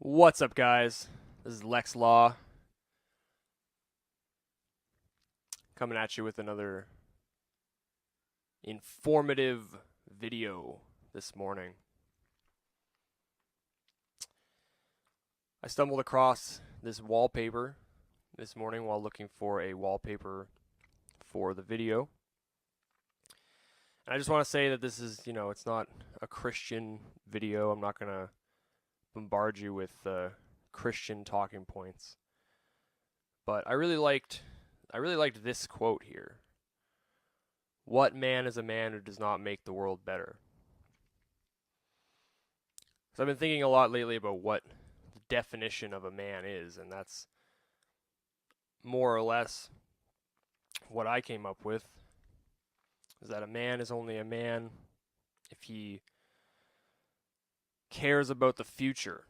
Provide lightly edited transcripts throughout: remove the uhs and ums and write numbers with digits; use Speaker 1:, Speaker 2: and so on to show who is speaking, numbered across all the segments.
Speaker 1: What's up, guys? This is Lex Law coming at you with another informative video this morning. I stumbled across this wallpaper this morning while looking for a wallpaper for the video. And I just want to say that this is, it's not a Christian video. I'm not going to bombard you with Christian talking points. But I really liked this quote here. What man is a man who does not make the world better? So I've been thinking a lot lately about what the definition of a man is, and that's more or less what I came up with, is that a man is only a man if he cares about the future.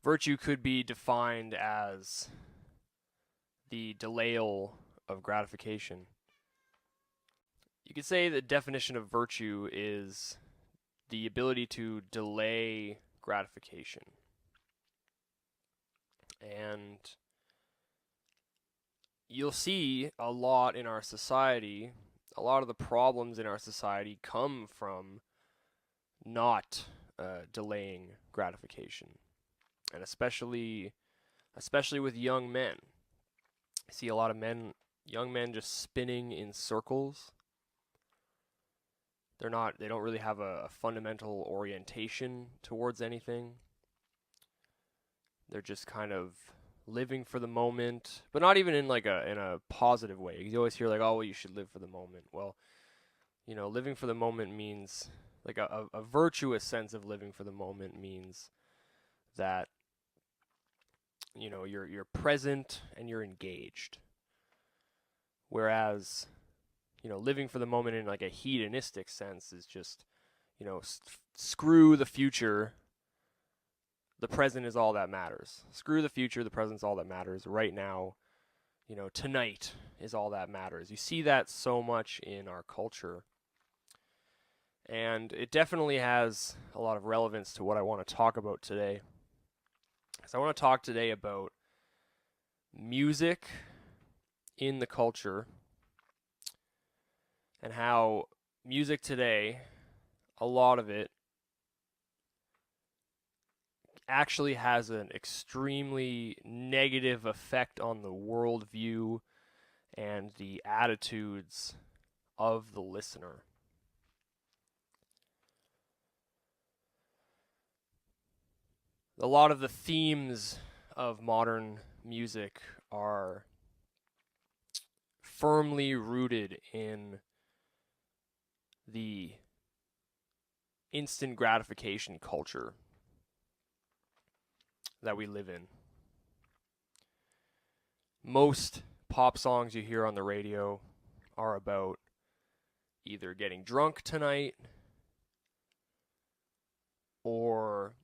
Speaker 1: Virtue could be defined as the delayal of gratification. You could say the definition of virtue is the ability to delay gratification. And you'll see a lot in our society, a lot of the problems in our society come from not delaying gratification. And especially with young men. I see a lot of young men just spinning in circles. They don't really have a fundamental orientation towards anything. They're just kind of living for the moment, but not even in a positive way. You always hear oh, well, you should live for the moment. Well, living for the moment means a virtuous sense of living for the moment means that you're present and you're engaged. Whereas, living for the moment in a hedonistic sense is just, screw the future. The present is all that matters. Screw the future, the present's all that matters. Right now, tonight is all that matters. You see that so much in our culture. And it definitely has a lot of relevance to what I want to talk about today. So I want to talk today about music in the culture and how music today, a lot of it, actually has an extremely negative effect on the worldview and the attitudes of the listener. A lot of the themes of modern music are firmly rooted in the instant gratification culture that we live in. Most pop songs you hear on the radio are about either getting drunk tonight or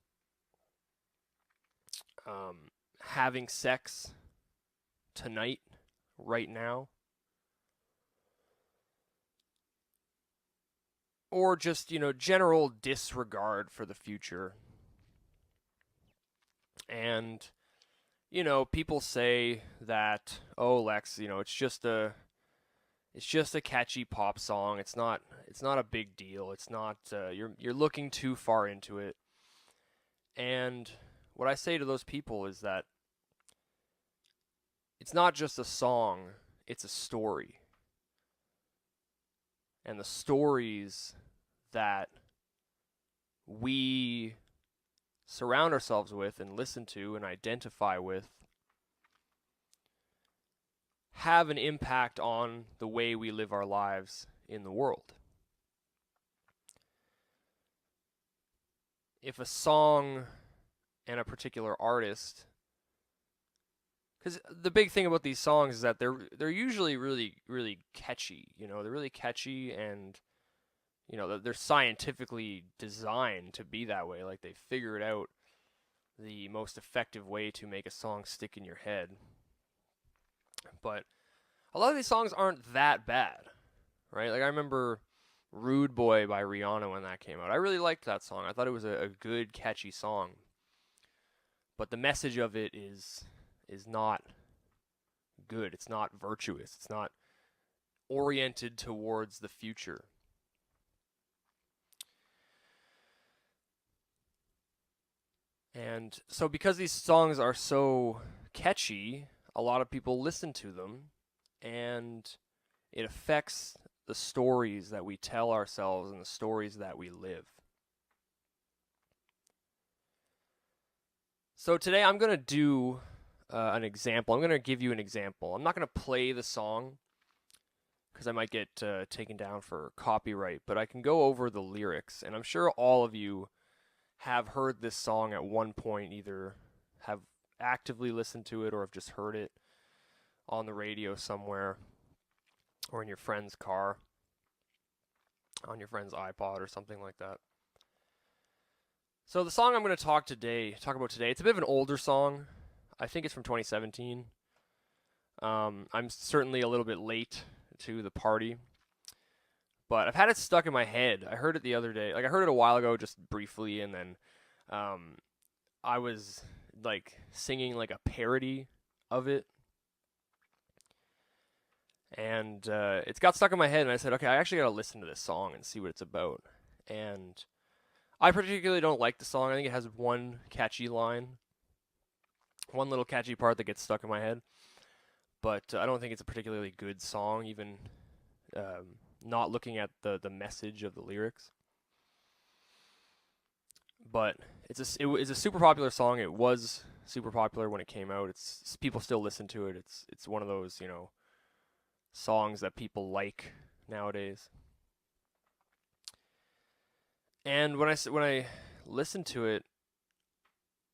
Speaker 1: having sex tonight, right now, or just, general disregard for the future. And, people say that, oh, Lex, it's just a catchy pop song. It's not a big deal. It's not, you're looking too far into it. And what I say to those people is that it's not just a song, it's a story. And the stories that we surround ourselves with and listen to and identify with have an impact on the way we live our lives in the world. If a song and a particular artist, because the big thing about these songs is that they're usually really, really catchy. They're really catchy, and they're scientifically designed to be that way. They figured out the most effective way to make a song stick in your head. But a lot of these songs aren't that bad, right? I remember Rude Boy by Rihanna when that came out. I really liked that song. I thought it was a good, catchy song. but the message of it is not good. It's not virtuous. It's not oriented towards the future. And so because these songs are so catchy, a lot of people listen to them, and it affects the stories that we tell ourselves and the stories that we live. So today I'm going to do an example. I'm going to give you an example. I'm not going to play the song because I might get taken down for copyright, but I can go over the lyrics, and I'm sure all of you have heard this song at one point, either have actively listened to it or have just heard it on the radio somewhere or in your friend's car, on your friend's iPod or something like that. So the song I'm going to talk about today, it's a bit of an older song. I think it's from 2017. I'm certainly a little bit late to the party, but I've had it stuck in my head. I heard it the other day. Like, I heard it a while ago, just briefly, and then I was like singing like a parody of it, and it's got stuck in my head, and I said, okay, I actually got to listen to this song and see what it's about. And I particularly don't like the song. I think it has one catchy line, one little catchy part that gets stuck in my head, but I don't think it's a particularly good song, even not looking at the message of the lyrics. But it's a super popular song. It was super popular when it came out. People still listen to it. It's one of those, you know, songs that people like nowadays. And when I listened to it,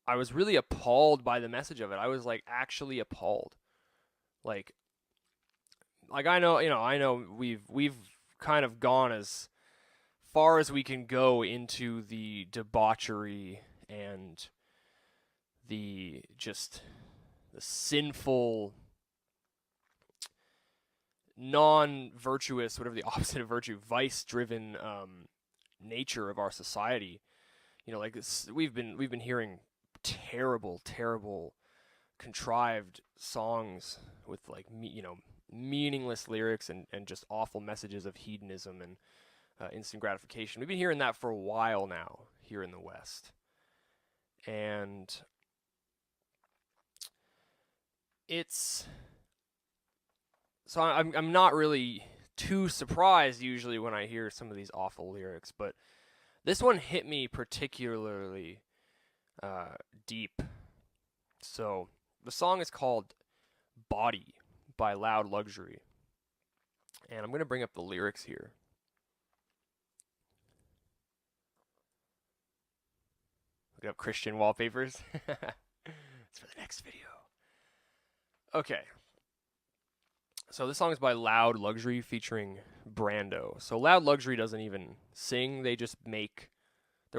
Speaker 1: I was really appalled by the message of it. I was like actually appalled. Like I know we've kind of gone as far as we can go into the debauchery and the sinful, non-virtuous, whatever the opposite of virtue, vice-driven nature of our society. You know, like we've been hearing terrible, contrived songs with like meaningless lyrics and just awful messages of hedonism and instant gratification. We've been hearing that for a while now here in the West, and so I'm not really too surprised usually when I hear some of these awful lyrics, but this one hit me particularly deep. So the song is called "Body" by Loud Luxury, and I'm going to bring up the lyrics here. Look up Christian wallpapers. It's for the next video. Okay. So this song is by Loud Luxury featuring Brando. So Loud Luxury doesn't even sing. They're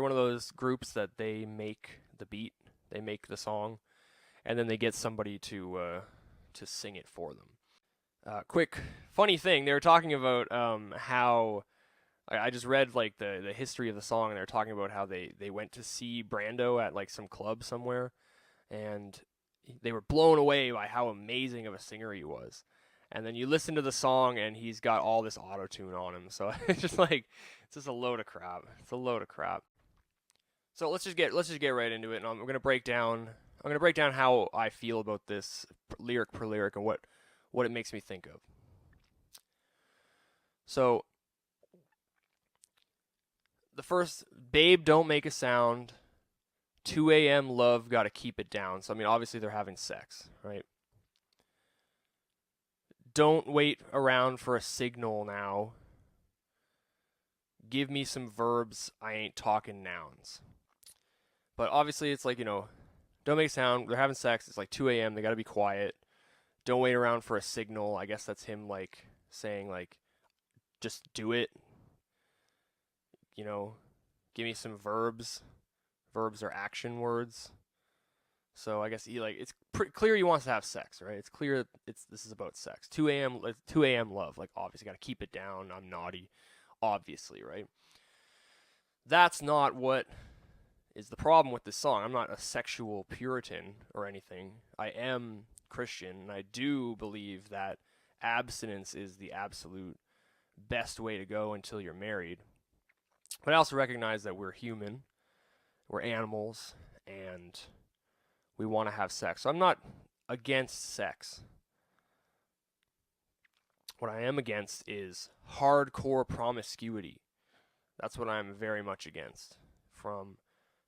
Speaker 1: one of those groups that they make the beat. They make the song. And then they get somebody to sing it for them. Quick funny thing. They were talking about how... I just read like the history of the song, and they're talking about how they went to see Brando at like some club somewhere, and they were blown away by how amazing of a singer he was. And then you listen to the song, and he's got all this auto-tune on him. So it's just a load of crap. It's a load of crap. So let's just get right into it, and I'm gonna break down how I feel about this lyric per lyric and what it makes me think of. So the first, babe, don't make a sound. 2 a.m. love, gotta keep it down. So, I mean, obviously they're having sex, right? Don't wait around for a signal now. Give me some verbs, I ain't talking nouns. But obviously it's like, don't make a sound. They're having sex. It's like 2 a.m. They gotta be quiet. Don't wait around for a signal. I guess that's him like saying like, just do it. Give me some verbs. Verbs are action words. So I guess it's pretty clear he wants to have sex, right? It's clear this is about sex. 2 a.m. love. Like, obviously got to keep it down. I'm naughty, obviously, right? That's not what is the problem with this song. I'm not a sexual Puritan or anything. I am Christian, and I do believe that abstinence is the absolute best way to go until you're married. But I also recognize that we're human, we're animals, and we want to have sex. So I'm not against sex. What I am against is hardcore promiscuity. That's what I'm very much against, from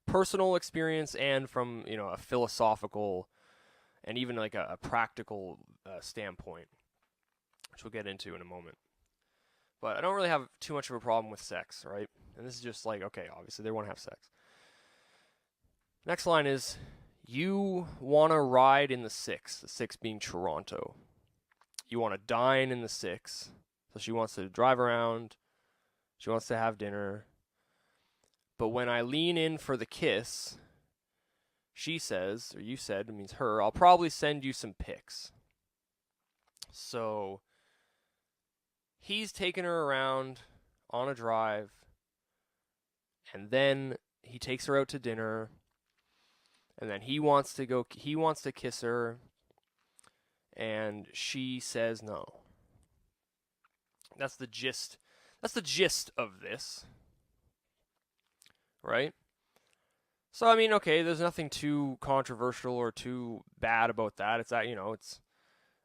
Speaker 1: personal experience and from, a philosophical and even like a practical standpoint, which we'll get into in a moment. But I don't really have too much of a problem with sex, right? And this is just like, okay, obviously they want to have sex. Next line is, you want to ride in the 6, the 6 being Toronto. You want to dine in the 6. So she wants to drive around. She wants to have dinner. But when I lean in for the kiss, she says, or you said, it means her, I'll probably send you some pics. So he's taking her around on a drive, and then he takes her out to dinner, and then he wants to kiss her, and she says no. That's the gist of this, right? So, I mean, okay, there's nothing too controversial or too bad about that. It's that, it's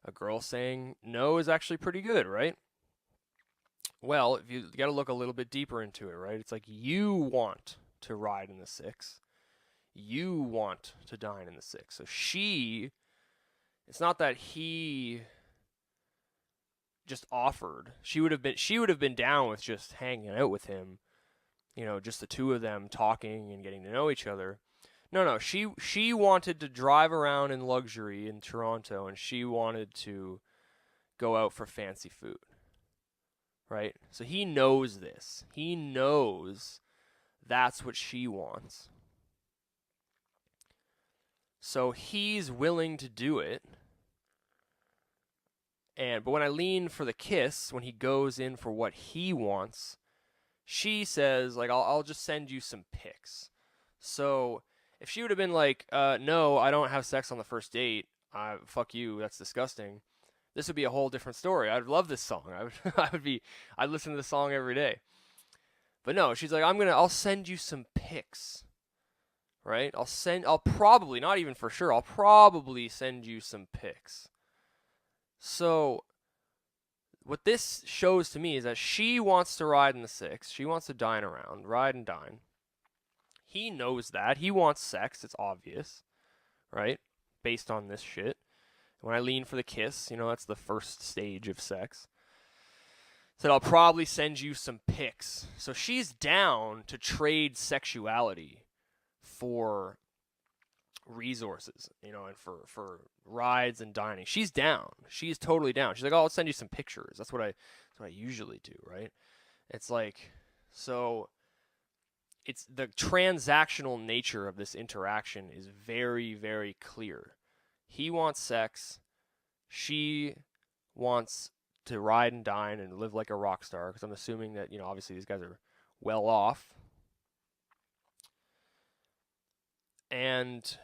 Speaker 1: a girl saying no is actually pretty good, right? Well, if you got to look a little bit deeper into it, right? It's like, you want to ride in the 6. You want to dine in the 6. So it's not that he just offered. She would have been down with just hanging out with him, just the two of them talking and getting to know each other. No, she wanted to drive around in luxury in Toronto, and she wanted to go out for fancy food. Right? So he knows this. He knows that's what she wants. So he's willing to do it. But when I lean for the kiss, when he goes in for what he wants, she says, like, I'll just send you some pics. So if she would have been like, no, I don't have sex on the first date, fuck you, that's disgusting, this would be a whole different story. I'd love this song. I'd listen to this song every day. But no, she's like, I'll send you some pics. Right? I'll probably, not even for sure, I'll probably send you some pics. So what this shows to me is that she wants to ride in the 6. She wants to dine around, ride and dine. He knows that. He wants sex. It's obvious, right? Based on this shit. When I lean for the kiss, that's the first stage of sex. Said, I'll probably send you some pics. So she's down to trade sexuality for resources, and for rides and dining. She's down. She's totally down. She's like, I'll send you some pictures. That's what I usually do, right? It's like, so it's the transactional nature of this interaction is very, very clear. He wants sex. She wants to ride and dine and live like a rock star, because I'm assuming that, obviously these guys are well off. And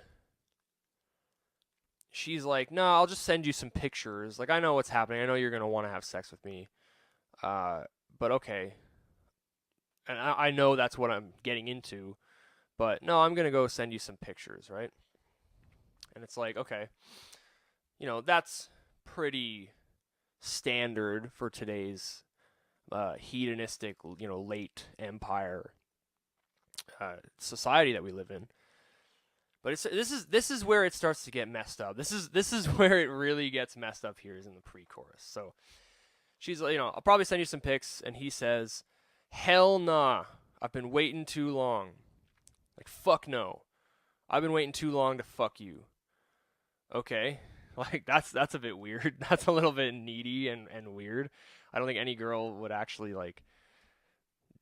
Speaker 1: she's like, no, I'll just send you some pictures. Like, I know what's happening. I know you're going to want to have sex with me. But okay. And I know that's what I'm getting into. But no, I'm going to go send you some pictures, right? And it's like, okay. That's pretty standard for today's hedonistic, late empire society that we live in. But this is where it starts to get messed up. This is where it really gets messed up here, is in the pre-chorus. So she's like, I'll probably send you some pics, and he says, hell nah, I've been waiting too long. Like, fuck no. I've been waiting too long to fuck you. Okay. Like, that's a bit weird. That's a little bit needy and weird. I don't think any girl would actually, like,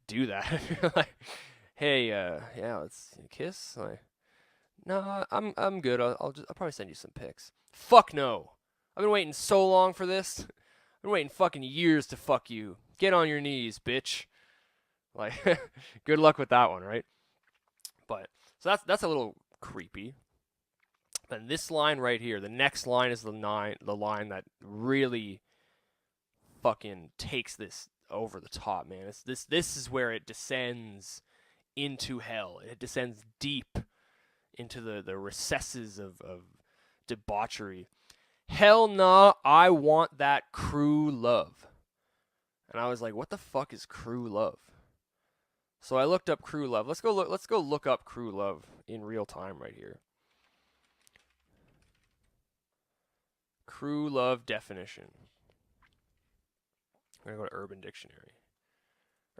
Speaker 1: do that. Like, hey, yeah, let's kiss. Like, no, I'm good. I'll probably send you some pics. Fuck no. I've been waiting so long for this. I've been waiting fucking years to fuck you. Get on your knees, bitch. Like, good luck with that one, right? But So that's a little creepy. Then this line right here, the next line is the line that really fucking takes this over the top, man. This is where it descends into hell. It descends deep into the recesses of debauchery. Hell nah, I want that crew love. And I was like, what the fuck is crew love? So I looked up crew love. Let's go look up crew love in real time right here. Crew love definition. I'm going to go to Urban Dictionary.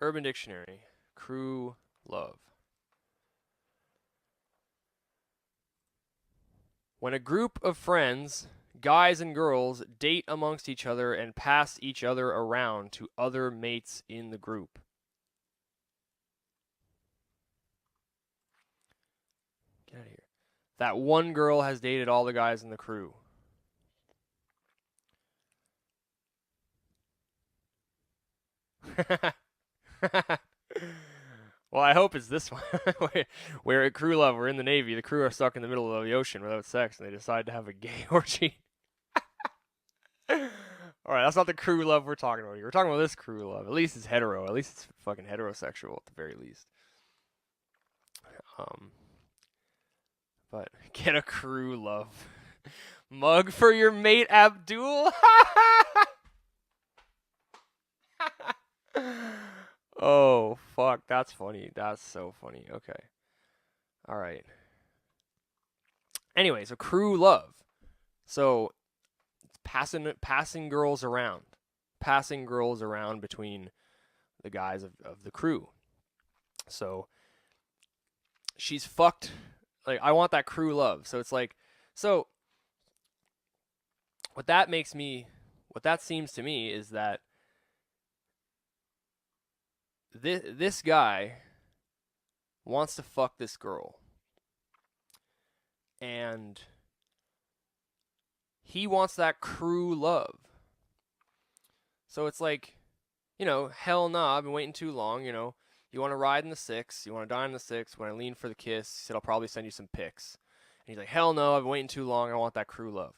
Speaker 1: Urban Dictionary. Crew love. When a group of friends, guys and girls, date amongst each other and pass each other around to other mates in the group. Get out of here. That one girl has dated all the guys in the crew. Well, I hope it's this one. Where at crew love, we're in the Navy, the crew are stuck in the middle of the ocean without sex, and they decide to have a gay orgy. Alright, that's not the crew love we're talking about here. We're talking about this crew love. At least it's hetero. At least it's fucking heterosexual at the very least. But get a crew love. Mug for your mate, Abdul. Oh, fuck. That's funny. That's so funny. Okay. All right. Anyway, so crew love. So passing girls around. Passing girls around between the guys of the crew. So she's fucked. Like, I want that crew love. So it's like, so what that seems to me is that this guy wants to fuck this girl. And he wants that crew love. So it's like, hell nah, I've been waiting too long, You want to ride in the 6, you want to dine in the 6. When I lean for the kiss, he said, I'll probably send you some pics. And he's like, hell no, I've been waiting too long, I want that crew love.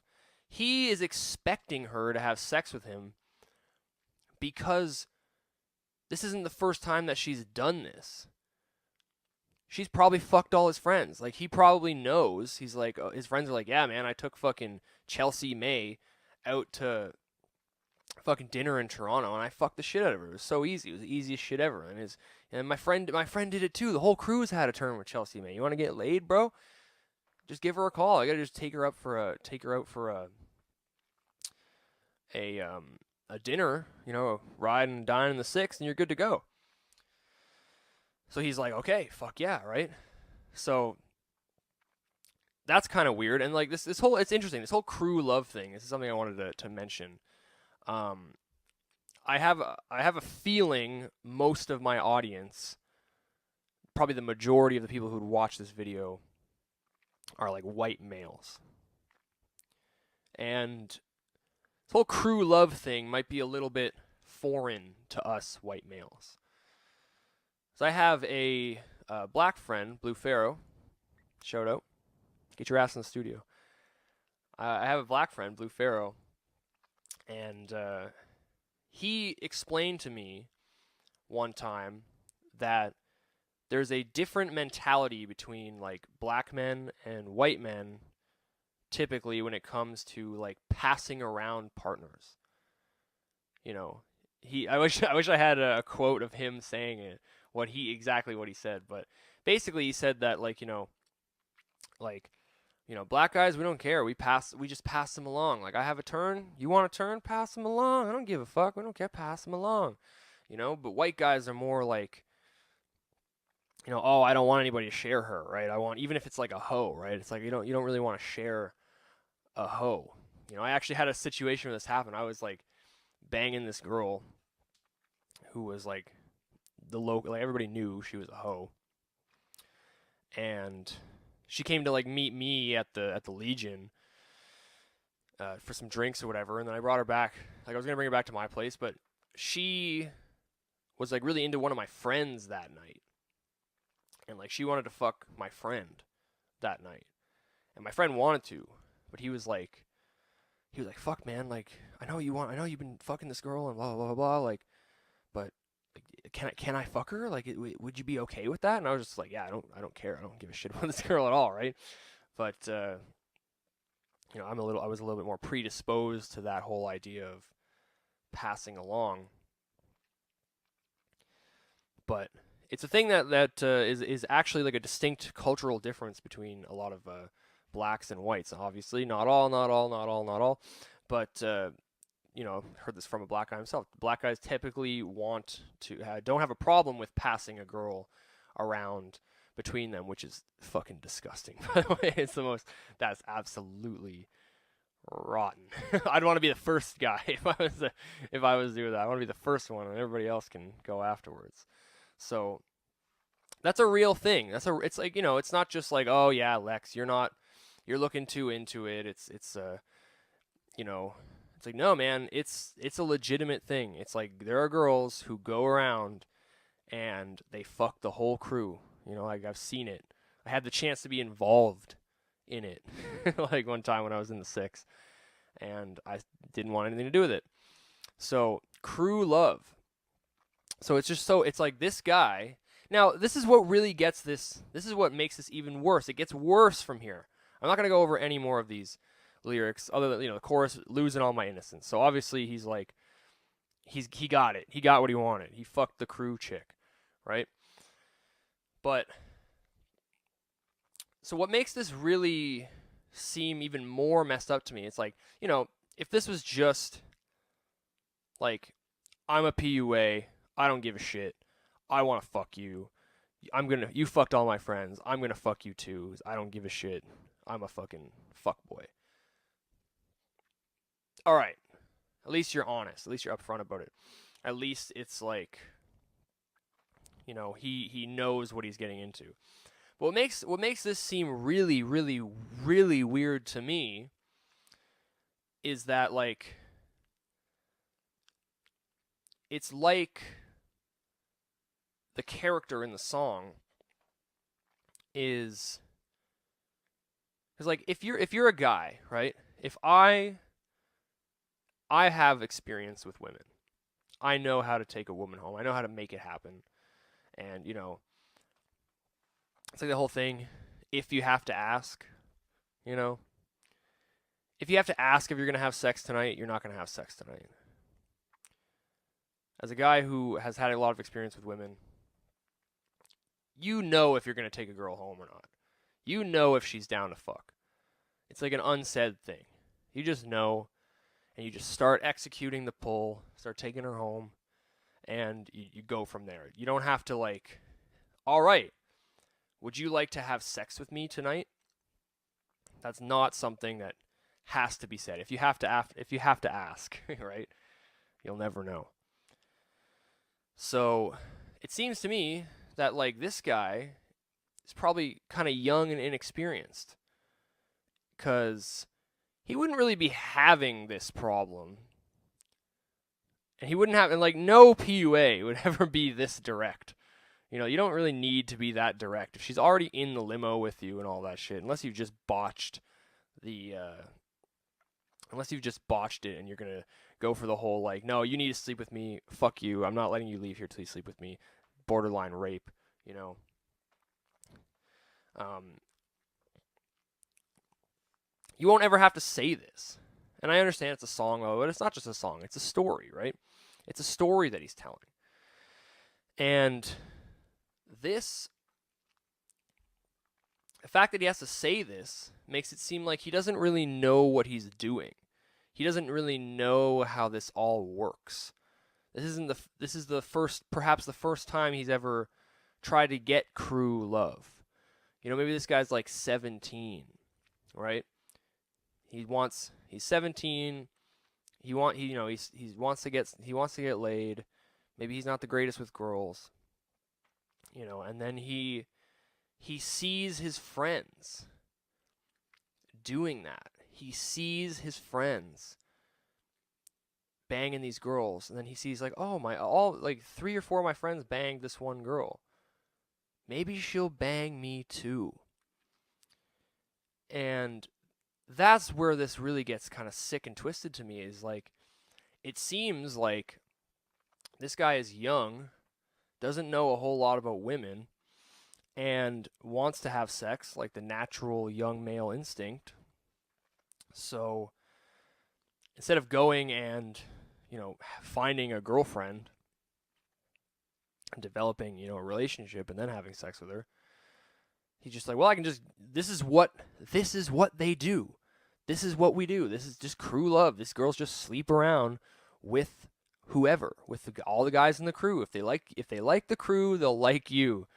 Speaker 1: He is expecting her to have sex with him because this isn't the first time that she's done this. She's probably fucked all his friends. Like, he probably knows. He's like, his friends are like, yeah, man, I took fucking Chelsea May out to fucking dinner in Toronto, and I fucked the shit out of her. It was so easy. It was the easiest shit ever. And my friend did it too. The whole crew's had a turn with Chelsea May. You want to get laid, bro? Just give her a call. I gotta just take her out for a dinner, ride and dine in the 6, and you're good to go. So he's like, okay, fuck yeah, right? So that's kind of weird. And like this whole, it's interesting. This whole crew love thing. This is something I wanted to mention. I have a feeling most of my audience, probably the majority of the people who would watch this video, are like white males. And this whole crew love thing might be a little bit foreign to us white males. So I have a black friend, Blue Pharaoh. Shout out. Get your ass in the studio. I have a black friend, Blue Pharaoh. And he explained to me one time that there's a different mentality between like black men and white men typically when it comes to like passing around partners. I wish I had a quote of him saying it, what he said, but basically he said that black guys, we don't care. We just pass them along. Like, I have a turn. You want a turn? Pass them along. I don't give a fuck. We don't care. Pass them along. But white guys are more like, oh, I don't want anybody to share her, right? Even if it's like a hoe, right? It's like you don't really want to share a hoe. I actually had a situation where this happened. I was like banging this girl who was like the local, like everybody knew she was a hoe. And she came to like meet me at the Legion for some drinks or whatever, and then I brought her back. Like, I was gonna bring her back to my place, but she was like really into one of my friends that night. And like she wanted to fuck my friend that night. And my friend wanted to, but he was like, fuck man, like I know you've been fucking this girl and blah blah blah blah, like, but like, can I fuck her? Like, would you be okay with that? And I was just like, yeah, I don't care. I don't give a shit about this girl at all, right? But you know, I was a little bit more predisposed to that whole idea of passing along. But it's a thing that is actually like a distinct cultural difference between a lot of blacks and whites. Obviously, not all. But you know, heard this from a black guy himself. Black guys typically don't have a problem with passing a girl around between them, which is fucking disgusting. By the way, that's absolutely rotten. I'd want to be the first guy if I was doing that. I want to be the first one, and everybody else can go afterwards. So that's a real thing. It's like, you know, it's not just like, oh yeah, Lex, you're looking too into it. It's you know, it's like, no man, it's a legitimate thing. It's like there are girls who go around and they fuck the whole crew. You know, like I've seen it. I had the chance to be involved in it. Like one time when I was in the 6, and I didn't want anything to do with it. So, crew love. So it's like this guy. Now, this is what really gets this is what makes this even worse. It gets worse from here. I'm not going to go over any more of these lyrics other than, you know, the chorus, losing all my innocence. So obviously he's like, he got it. He got what he wanted. He fucked the crew chick, right? But so what makes this really seem even more messed up to me, it's like, you know, if this was just like, I'm a PUA, I don't give a shit, I want to fuck you, you fucked all my friends, I'm gonna fuck you too, I don't give a shit, I'm a fucking fuckboy. Alright, at least you're honest, at least you're upfront about it. At least it's like, you know, he knows what he's getting into. But what makes this seem really, really, really weird to me is that, like, it's like the character in the song is like, if you're a guy, right? If I have experience with women. I know how to take a woman home. I know how to make it happen. And, you know, it's like the whole thing, if you have to ask, you know, if you have to ask if you're going to have sex tonight, you're not going to have sex tonight. As a guy who has had a lot of experience with women, you know if you're going to take a girl home or not. You know if she's down to fuck. It's like an unsaid thing. You just know, and you just start executing the pull, start taking her home, and you go from there. You don't have to, like, all right, would you like to have sex with me tonight? That's not something that has to be said. If you have to ask, right? You'll never know. So, it seems to me that, like, this guy is probably kind of young and inexperienced, because he wouldn't really be having this problem. And he wouldn't have, and like, no PUA would ever be this direct. You know, you don't really need to be that direct. If she's already in the limo with you and all that shit, unless you've just botched it and you're going to go for the whole, like, no, you need to sleep with me, fuck you, I'm not letting you leave here till you sleep with me, borderline rape, you know. You won't ever have to say this. And I understand it's a song, but it's not just a song, it's a story, right? It's a story that he's telling. And the fact that he has to say this makes it seem like he doesn't really know what he's doing. He doesn't really know how this all works. This is perhaps the first time he's ever tried to get crew love. You know, maybe this guy's like 17, right? He's 17. He wants to get laid. Maybe he's not the greatest with girls. You know, and then he sees his friends doing that. He sees his friends banging these girls, and then he sees, like, oh, like 3 or 4 of my friends banged this one girl. Maybe she'll bang me too. And that's where this really gets kind of sick and twisted to me, is like, it seems like this guy is young, doesn't know a whole lot about women, and wants to have sex like the natural young male instinct. So instead of going and, finding a girlfriend and developing, a relationship and then having sex with her, he's just like, well, I can just, this is what they do. This is what we do. This is just crew love. These girls just sleep around with whoever, with all the guys in the crew. If they like the crew, they'll like you.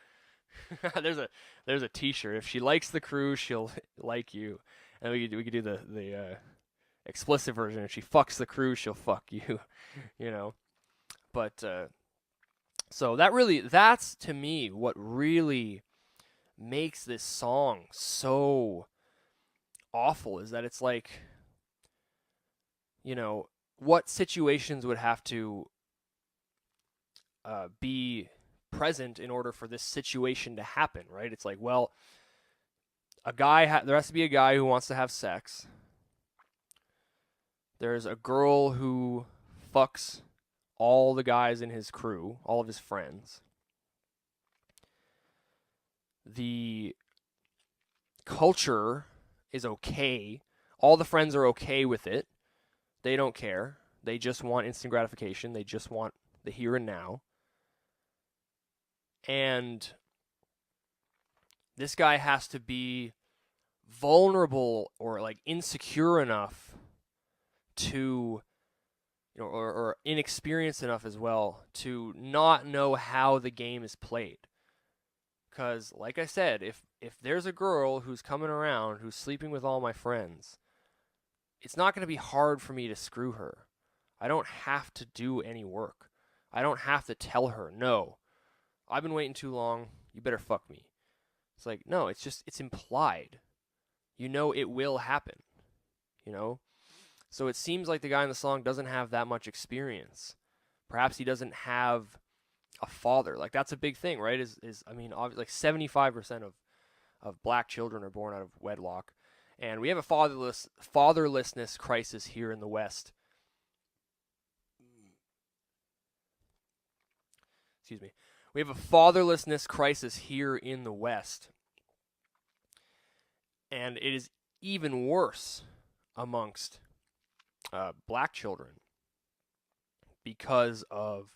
Speaker 1: there's a T-shirt. If she likes the crew, she'll like you. And we could do the explicit version. If she fucks the crew, she'll fuck you. But so that's to me what really makes this song so awful, is that it's like, what situations would have to be present in order for this situation to happen, right? It's like, well, there has to be a guy who wants to have sex. There's a girl who fucks all the guys in his crew, all of his friends. The culture is okay. All the friends are okay with it. They don't care. They just want instant gratification. They just want the here and now. And this guy has to be vulnerable or like insecure enough to, or inexperienced enough as well to not know how the game is played. Because, like I said, if there's a girl who's coming around who's sleeping with all my friends, it's not going to be hard for me to screw her. I don't have to do any work. I don't have to tell her, no, I've been waiting too long, you better fuck me. It's like, no, it's implied. It will happen. So it seems like the guy in the song doesn't have that much experience. Perhaps he doesn't have a father. Like, that's a big thing, right? Obviously, like 75% of black children are born out of wedlock. And we have a fatherlessness crisis here in the West. Excuse me. We have a fatherlessness crisis here in the West. And it is even worse amongst black children because of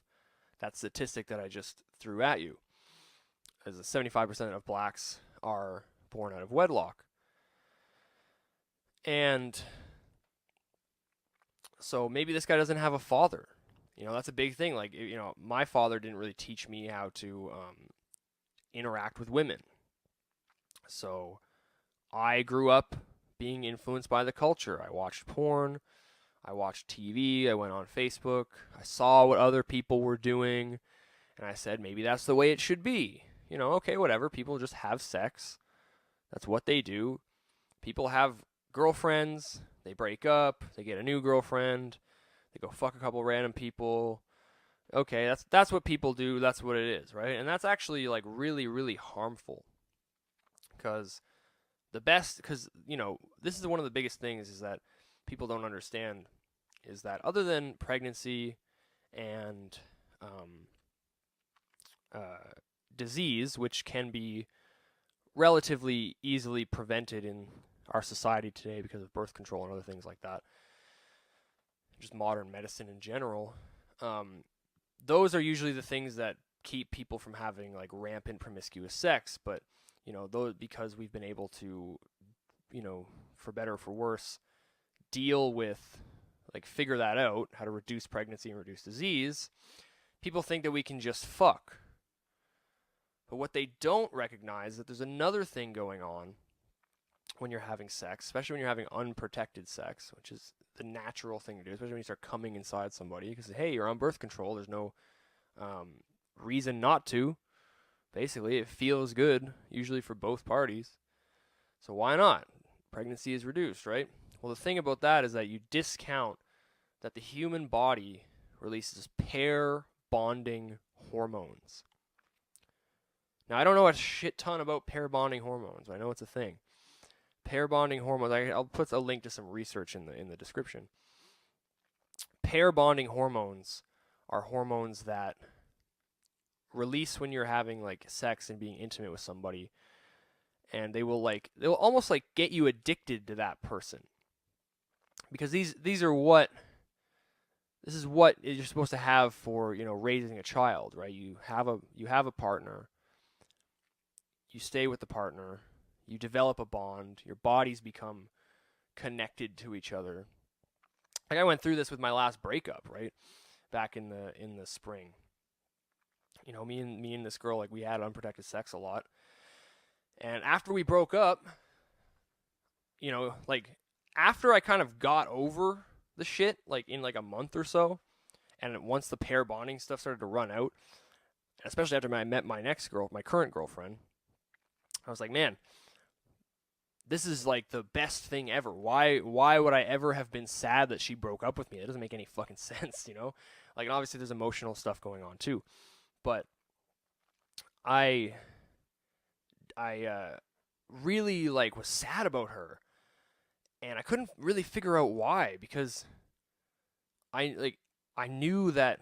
Speaker 1: that statistic that I just threw at you. As 75% of blacks are born out of wedlock. And so maybe this guy doesn't have a father. That's a big thing. Like, my father didn't really teach me how to interact with women. So I grew up being influenced by the culture. I watched porn. I watched TV. I went on Facebook. I saw what other people were doing. And I said, maybe that's the way it should be. Okay, whatever. People just have sex. That's what they do. People have girlfriends. They break up. They get a new girlfriend. They go fuck a couple random people. Okay, that's what people do. That's what it is, right? And that's actually like really, really harmful. Because this is one of the biggest things is that people don't understand, is that other than pregnancy and disease, which can be relatively easily prevented in our society today because of birth control and other things like that, just modern medicine in general, those are usually the things that keep people from having like rampant promiscuous sex. But those, because we've been able to, for better or for worse, deal with, like, figure that out, how to reduce pregnancy and reduce disease, people think that we can just fuck. But what they don't recognize is that there's another thing going on when you're having sex, especially when you're having unprotected sex, which is the natural thing to do, especially when you start coming inside somebody, because, hey, you're on birth control, there's no reason not to. Basically, it feels good, usually for both parties. So why not? Pregnancy is reduced, right? Well, the thing about that is that you discount that the human body releases pair bonding hormones. Now, I don't know a shit ton about pair bonding hormones, but I know it's a thing. Pair bonding hormones, I'll put a link to some research in the description. Pair bonding hormones are hormones that release when you're having like sex and being intimate with somebody, and they'll almost like get you addicted to that person. Because this is what you're supposed to have for, raising a child, right? You have a partner, you stay with the partner, you develop a bond, your bodies become connected to each other. Like I went through this with my last breakup, right? Back in the spring. Me and this girl, like, we had unprotected sex a lot. And after we broke up, like after I kind of got over the shit, like in like a month or so, and once the pair bonding stuff started to run out, especially after I met my current girlfriend, I was like, man, this is like the best thing ever. Why would I ever have been sad that she broke up with me? It doesn't make any fucking sense, Like, and obviously there's emotional stuff going on too, but I really like was sad about her, and I couldn't really figure out why, because I knew that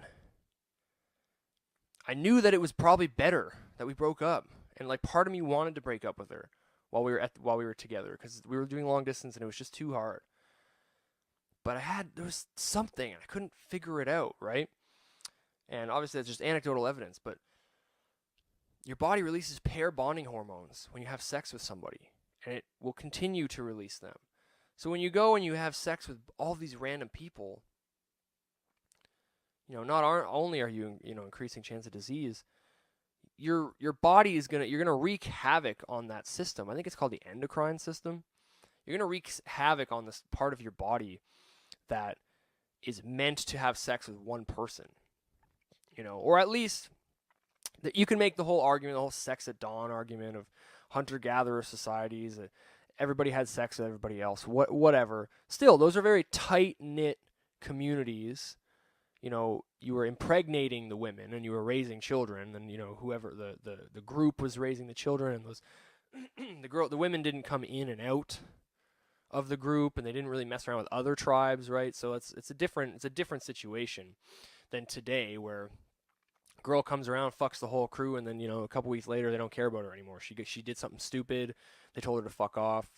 Speaker 1: it was probably better that we broke up, and like part of me wanted to break up with her while we were together, because we were doing long distance and it was just too hard. But there was something and I couldn't figure it out, right? And obviously that's just anecdotal evidence, but your body releases pair bonding hormones when you have sex with somebody, and it will continue to release them. So when you go and you have sex with all these random people, not only are you increasing chance of disease, your body you're gonna wreak havoc on that system. I think it's called the endocrine system. You're gonna wreak havoc on this part of your body that is meant to have sex with one person, or at least that you can make the whole argument, the whole sex at dawn argument of hunter-gatherer societies, that everybody had sex with everybody else, whatever. Still, those are very tight-knit communities. You were impregnating the women and you were raising children, and whoever the group was raising the children, and those the women didn't come in and out of the group, and they didn't really mess around with other tribes, right? So it's a different situation than today, where girl comes around, fucks the whole crew, and then a couple weeks later they don't care about her anymore. She did something stupid, they told her to fuck off.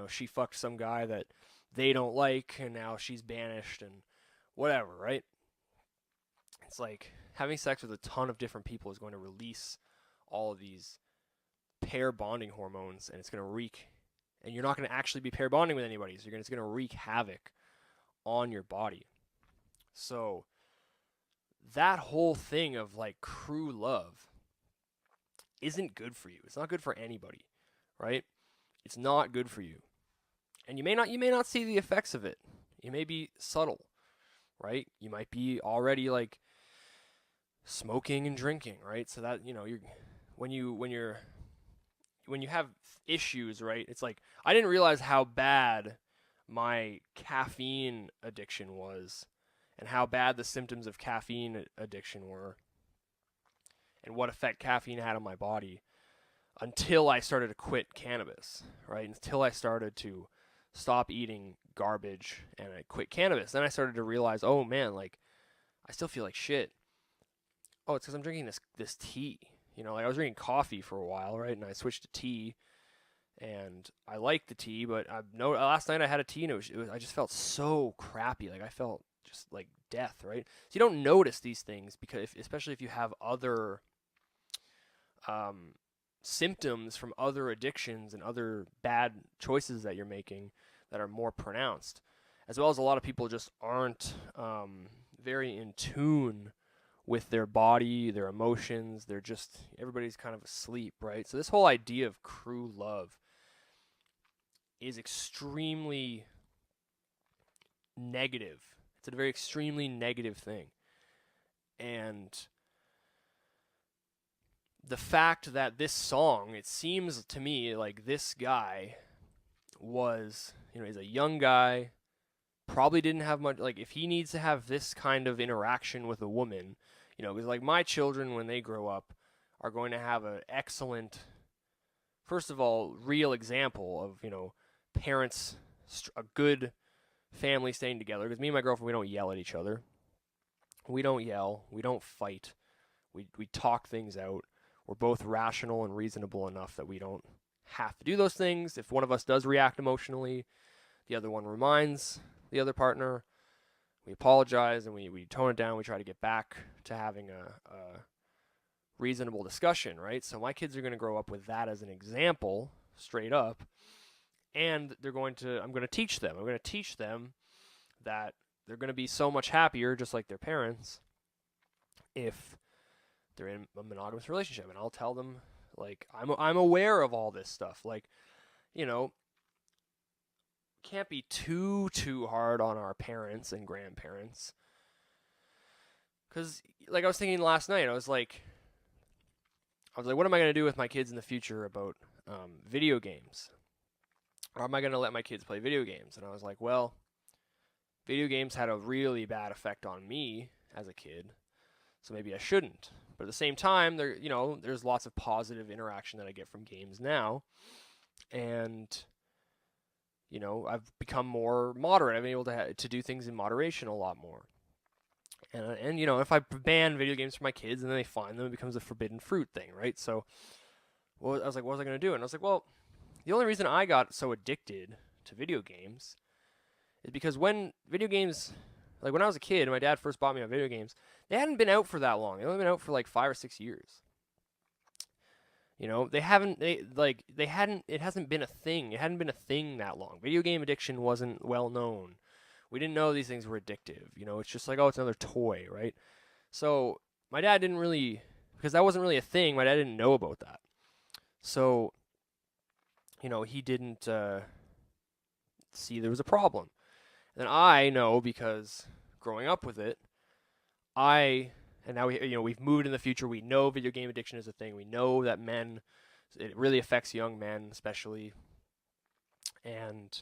Speaker 1: She fucked some guy that they don't like, and now she's banished and whatever, right? It's like having sex with a ton of different people is going to release all of these pair bonding hormones, and it's going to wreak, and you're not going to actually be pair bonding with anybody, so it's going to wreak havoc on your body. So that whole thing of like crew love isn't good for you. It's not good for anybody, right? It's not good for you. And you may not see the effects of it. It may be subtle, right? You might be already like smoking and drinking, right? So that, you're when you have issues, right? It's like I didn't realize how bad my caffeine addiction was, and how bad the symptoms of caffeine addiction were, and what effect caffeine had on my body, until I started to quit cannabis, right? Until I started to stop eating garbage and I quit cannabis. Then I started to realize, oh man, like I still feel like shit. Oh, it's because I'm drinking this tea. Like I was drinking coffee for a while, right? And I switched to tea, and I like the tea, but last night I had a tea, and I just felt so crappy. Like I felt just like death, right? So you don't notice these things, because especially if you have other symptoms from other addictions and other bad choices that you're making that are more pronounced, as well as a lot of people just aren't very in tune with their body, their emotions. Everybody's kind of asleep, right? So this whole idea of crew love is extremely negative. It's a very extremely negative thing. And the fact that this song, it seems to me like this guy was, he's a young guy, probably didn't have much, like if he needs to have this kind of interaction with a woman, because like my children, when they grow up, are going to have an excellent, first of all, real example of, parents, a good family staying together. Because me and my girlfriend, we don't yell at each other. We don't yell. We don't fight. We talk things out. We're both rational and reasonable enough that we don't have to do those things. If one of us does react emotionally, the other one reminds the other partner. We apologize and we tone it down. We try to get back to having a reasonable discussion, right? So my kids are going to grow up with that as an example, straight up. And I'm going to teach them. I'm going to teach them that they're going to be so much happier, just like their parents, if they're in a monogamous relationship. And I'll tell them, like, I'm aware of all this stuff. Like, can't be too hard on our parents and grandparents. Because, like, I was thinking last night, I was like, what am I going to do with my kids in the future about video games? Or am I going to let my kids play video games? And I was like, well, video games had a really bad effect on me as a kid, so maybe I shouldn't. But at the same time, there's lots of positive interaction that I get from games now, and I've become more moderate. I've been able to do things in moderation a lot more. And if I ban video games for my kids and then they find them, it becomes a forbidden fruit thing, right? So, I was like, what was I going to do? And I was like, well, the only reason I got so addicted to video games is because when video games, like when I was a kid and my dad first bought me on video games, they hadn't been out for that long. They'd only been out for like 5 or 6 years. It hasn't been a thing. It hadn't been a thing that long. Video game addiction wasn't well known. We didn't know these things were addictive. It's just like, oh, it's another toy, right? So my dad didn't really, because that wasn't really a thing, my dad didn't know about that. So, he didn't see there was a problem. And I know because growing up with it, and now we've moved in the future. We know video game addiction is a thing. We know that it really affects young men, especially. And,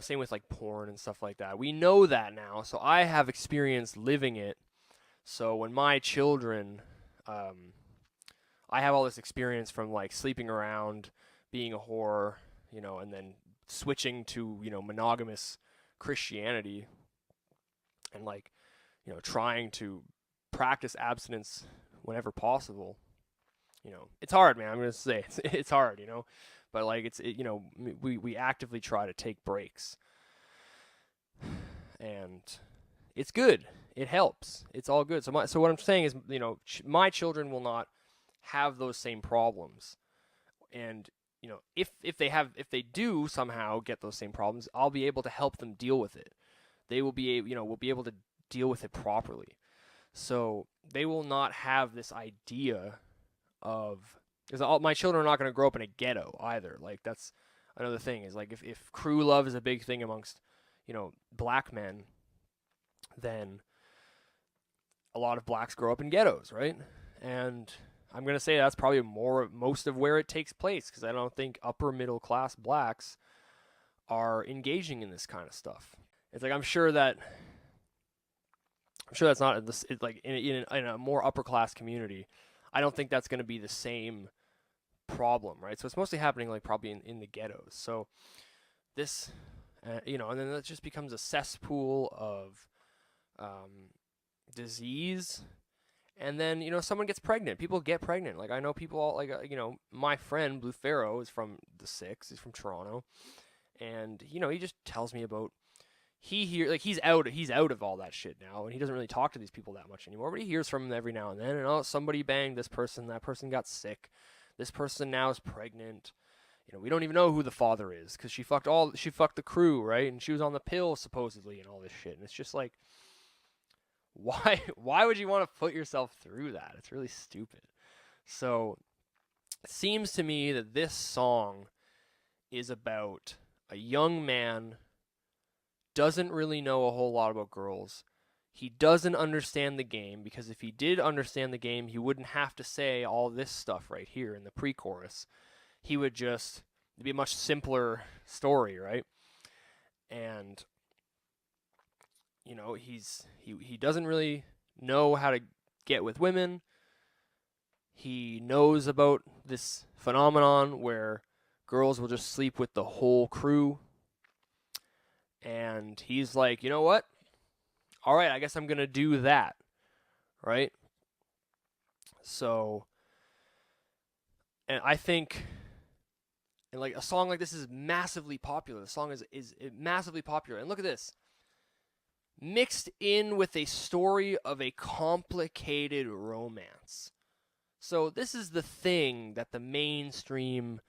Speaker 1: same with like porn and stuff like that. We know that now. So I have experience living it. So when my children, I have all this experience from like sleeping around, being a whore, and then switching to, monogamous Christianity and like, trying to practice abstinence whenever possible. It's hard, man. I'm going to say it's hard, but like we actively try to take breaks, and it's good. It helps. It's all good. So what I'm saying is, my children will not have those same problems, and if they do somehow get those same problems, I'll be able to help them deal with it. They will be will be able to deal with it properly. So they will not have this idea of, because my children are not going to grow up in a ghetto either. Like, that's another thing, is like if crew love is a big thing amongst black men, then a lot of blacks grow up in ghettos, right? And I'm going to say that's probably most of where it takes place, because I don't think upper middle class blacks are engaging in this kind of stuff. It's like I'm sure that's not like in a more upper class community. I don't think that's going to be the same problem, right? So it's mostly happening like probably in the ghettos. So this, and then that just becomes a cesspool of disease. And then, someone gets pregnant. People get pregnant. Like, I know people, my friend, Blue Pharaoh, is from the 6. He's from Toronto. And, he just tells me about, he's out of all that shit now. And he doesn't really talk to these people that much anymore. But he hears from them every now and then. And, somebody banged this person. That person got sick. This person now is pregnant. We don't even know who the father is, because she fucked the crew, right? And she was on the pill, supposedly, and all this shit. And it's just like, why would you want to put yourself through that? It's really stupid. So it seems to me that this song is about a young man doesn't really know a whole lot about girls. He doesn't understand the game, because if he did understand the game, he wouldn't have to say all this stuff right here in the pre-chorus. He would just, it'd be a much simpler story, right? And he doesn't really know how to get with women. He knows about this phenomenon where girls will just sleep with the whole crew. And he's like, you know what? All right, I guess I'm going to do that. Right? So, and I think, and like a song like this is massively popular. The song is massively popular. And look at this. Mixed in with a story of a complicated romance. So this is the thing that the mainstream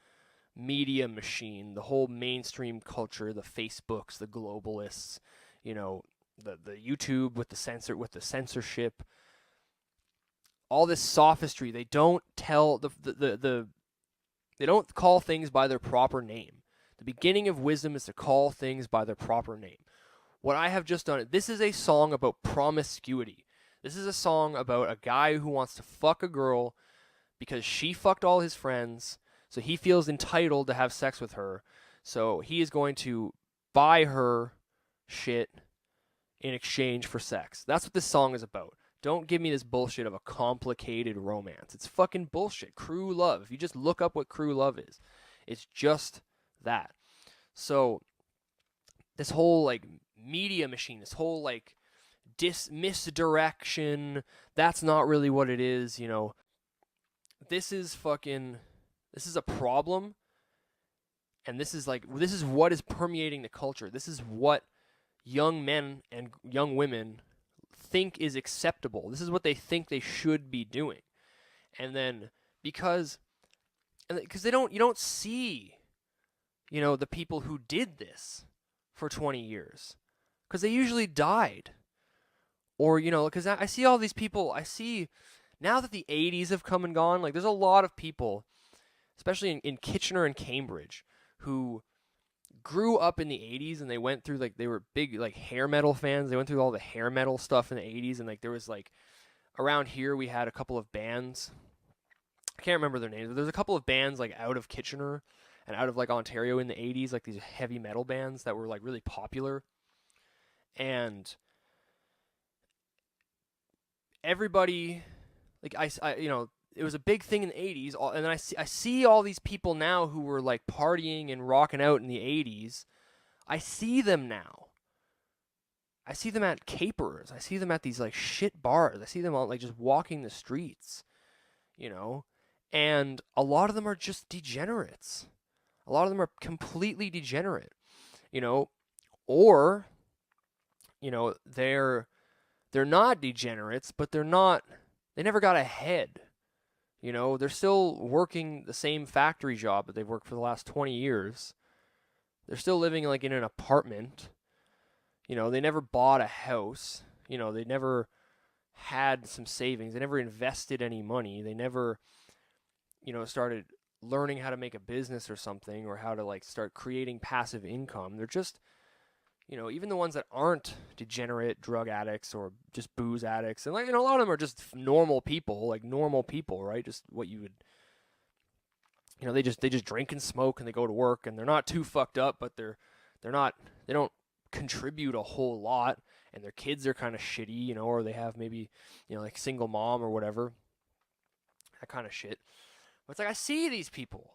Speaker 1: media machine, the whole mainstream culture, the Facebooks, the globalists, the YouTube with the censorship, all this sophistry, they don't tell they don't call things by their proper name. The beginning of wisdom is to call things by their proper name. What I have just done, this is a song about promiscuity. This is a song about a guy who wants to fuck a girl because she fucked all his friends, so he feels entitled to have sex with her. So he is going to buy her shit in exchange for sex. That's what this song is about. Don't give me this bullshit of a complicated romance. It's fucking bullshit. Crew love. If you just look up what crew love is, it's just that. So this whole like media machine, this whole like misdirection, that's not really what it is, This is a problem, and this is what is permeating the culture. This is what young men and young women think is acceptable. This is what they think they should be doing. And then because you don't see, the people who did this for 20 years, because they usually died. Or, because I see all these people, now that the 80s have come and gone, like there's a lot of people, especially in Kitchener and Cambridge, who grew up in the 80s and they went through, like, they were big, like, hair metal fans. They went through all the hair metal stuff in the 80s, and, like, there was, like, around here we had a couple of bands. I can't remember their names, but there's a couple of bands, like, out of Kitchener and out of, like, Ontario in the 80s, like, these heavy metal bands that were, like, really popular. And everybody, like, it was a big thing in the 80s, and then I see all these people now who were, like, partying and rocking out in the 80s. I see them now. I see them at capers. I see them at these, like, shit bars. I see them all, like, just walking the streets, and a lot of them are just degenerates. A lot of them are completely degenerate, or, they're not degenerates, but they never got ahead. They're still working the same factory job that they've worked for the last 20 years. They're still living, like, in an apartment. They never bought a house. They never had some savings. They never invested any money. They never, started learning how to make a business or something, or how to, like, start creating passive income. They're just, even the ones that aren't degenerate drug addicts or just booze addicts, and, like, a lot of them are just normal people, right? Just what you would, they just drink and smoke and they go to work, and they're not too fucked up, but they don't contribute a whole lot, and their kids are kind of shitty, or they have maybe, like, single mom or whatever, that kind of shit. But it's like, I see these people,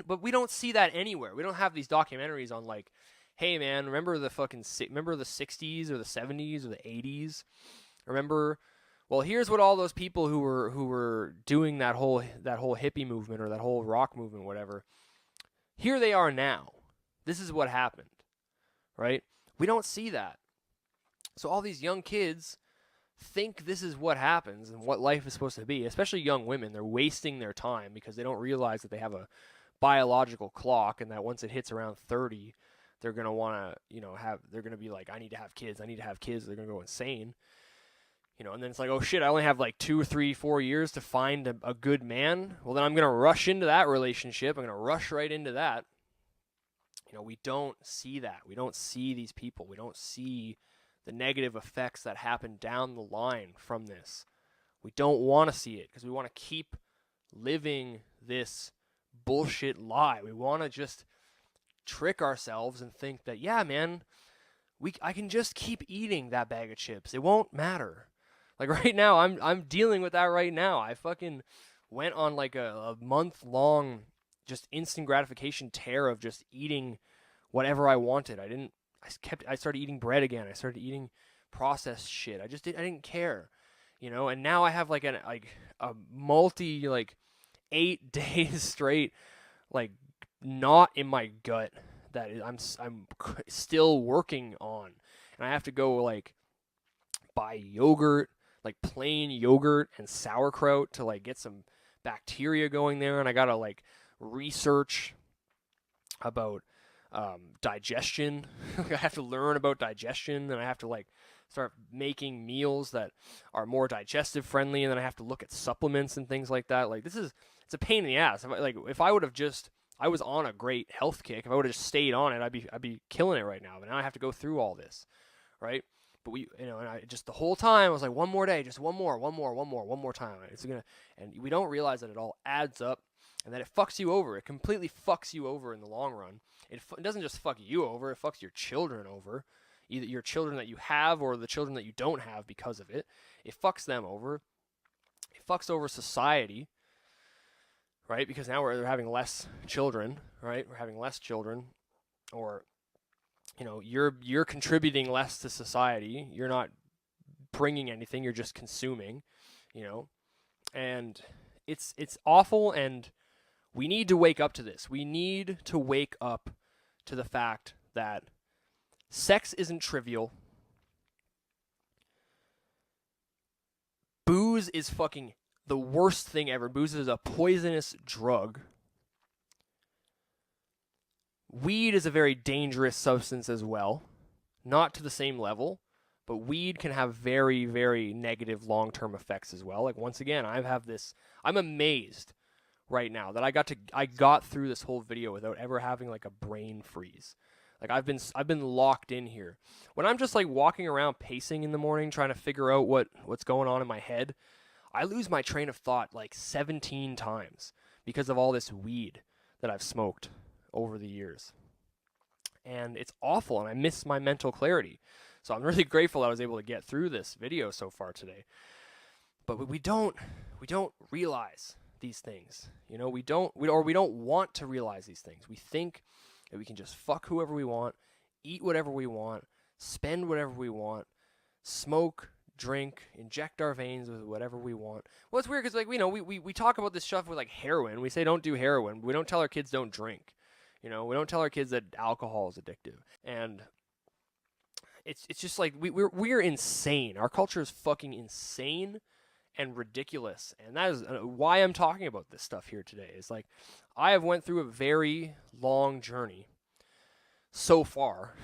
Speaker 1: but we don't see that anywhere. We don't have these documentaries on, like, hey man, remember the 60s or the 70s or the 80s? Remember? Well, here's what all those people who were doing that whole hippie movement or that whole rock movement, whatever. Here they are now. This is what happened, right? We don't see that. So all these young kids think this is what happens and what life is supposed to be, especially young women. They're wasting their time because they don't realize that they have a biological clock, and that once it hits around 30, they're going to want to, they're going to be like, I need to have kids. They're going to go insane. And then it's like, oh shit, I only have like 2 or 3, 4 years to find a good man. Well, then I'm going to rush into that relationship. I'm going to rush right into that. We don't see that. We don't see these people. We don't see the negative effects that happen down the line from this. We don't want to see it because we want to keep living this bullshit lie. We want to just trick ourselves and think that, yeah, man, I can just keep eating that bag of chips. It won't matter. Like right now, I'm dealing with that right now. I fucking went on like a month long just instant gratification tear of just eating whatever I wanted. I started eating bread again. I started eating processed shit. I didn't care, and now I have like a multi like 8 days straight like knot in my gut that I'm still working on, and I have to go like buy yogurt, like plain yogurt and sauerkraut to like get some bacteria going there, and I gotta like research about digestion. I have to learn about digestion, and I have to like start making meals that are more digestive friendly, and then I have to look at supplements and things like that. Like it's a pain in the ass. If I would have just I was on a great health kick. If I would have just stayed on it, I'd be killing it right now. But now I have to go through all this, right? But and I just the whole time I was like, one more day, just one more time. And we don't realize that it all adds up, and that it fucks you over. It completely fucks you over in the long run. It doesn't just fuck you over; it fucks your children over, either your children that you have or the children that you don't have because of it. It fucks them over. It fucks over society, right? Because now we're having less children, right? We're having less children, or you're contributing less to society. You're not bringing anything. You're just consuming, and it's awful. And we need to wake up to this. We need to wake up to the fact that sex isn't trivial. Booze is fucking the worst thing ever. Booze is a poisonous drug. Weed is a very dangerous substance as well. Not to the same level, but weed can have very, very negative long-term effects as well. Like, once again, I'm amazed right now that I got through this whole video without ever having like a brain freeze. Like I've been locked in here. When I'm just like walking around pacing in the morning trying to figure out what's going on in my head, I lose my train of thought like 17 times because of all this weed that I've smoked over the years. And it's awful, and I miss my mental clarity. So I'm really grateful I was able to get through this video so far today. But we don't realize these things. We don't want to realize these things. We think that we can just fuck whoever we want, eat whatever we want, spend whatever we want, smoke, drink, inject our veins with whatever we want. Well, it's weird because we talk about this stuff with like heroin. We say don't do heroin. We don't tell our kids don't drink. We don't tell our kids that alcohol is addictive. And it's just like we're insane. Our culture is fucking insane and ridiculous. And that is why I'm talking about this stuff here today. Is like I have went through a very long journey so far.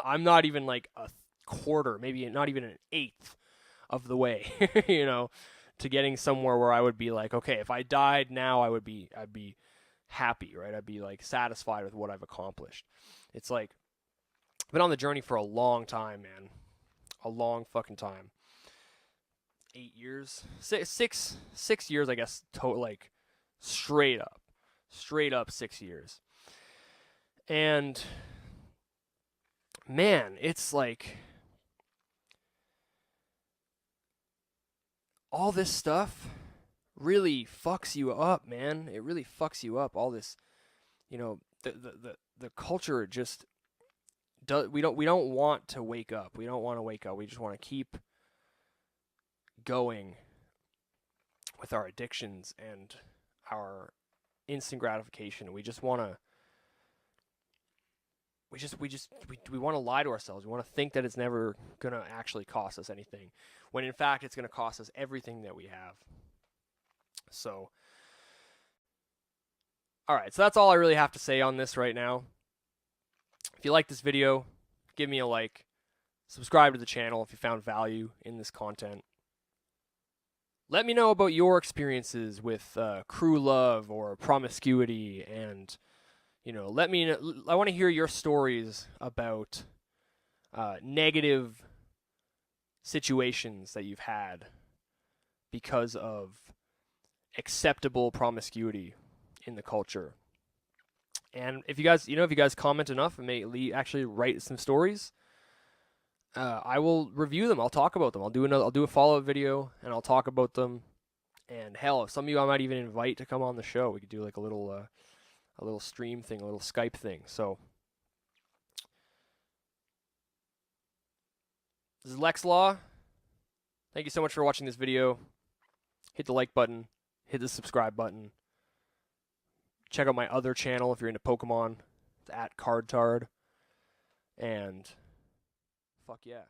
Speaker 1: I'm not even like a quarter, maybe not even an eighth of the way, to getting somewhere where I would be like, okay, if I died now, I'd be happy, right? I'd be like satisfied with what I've accomplished. It's like I've been on the journey for a long time, man. A long fucking time. 8 years, six years, I guess. Like straight up 6 years. And man, it's like all this stuff really fucks you up, man. It really fucks you up. All this, the culture just does. We don't want to wake up. We don't want to wake up. We just want to keep going with our addictions and our instant gratification. We just want to. We want to lie to ourselves. We want to think that it's never going to actually cost us anything, when in fact it's going to cost us everything that we have. So, all right, so that's all I really have to say on this right now. If you like this video, give me a like, subscribe to the channel if you found value in this content. Let me know about your experiences with crew love or promiscuity, and let me know. I want to hear your stories about negative situations that you've had because of acceptable promiscuity in the culture. And if you guys comment enough and may actually write some stories, I will review them. I'll talk about them. I'll do a follow-up video, and I'll talk about them. And hell, if some of you I might even invite to come on the show. We could do like a little stream thing, a little Skype thing. So this is Lex Law. Thank you so much for watching this video. Hit the like button, hit the subscribe button. Check out my other channel if you're into Pokemon. It's @CardTard. And fuck yeah.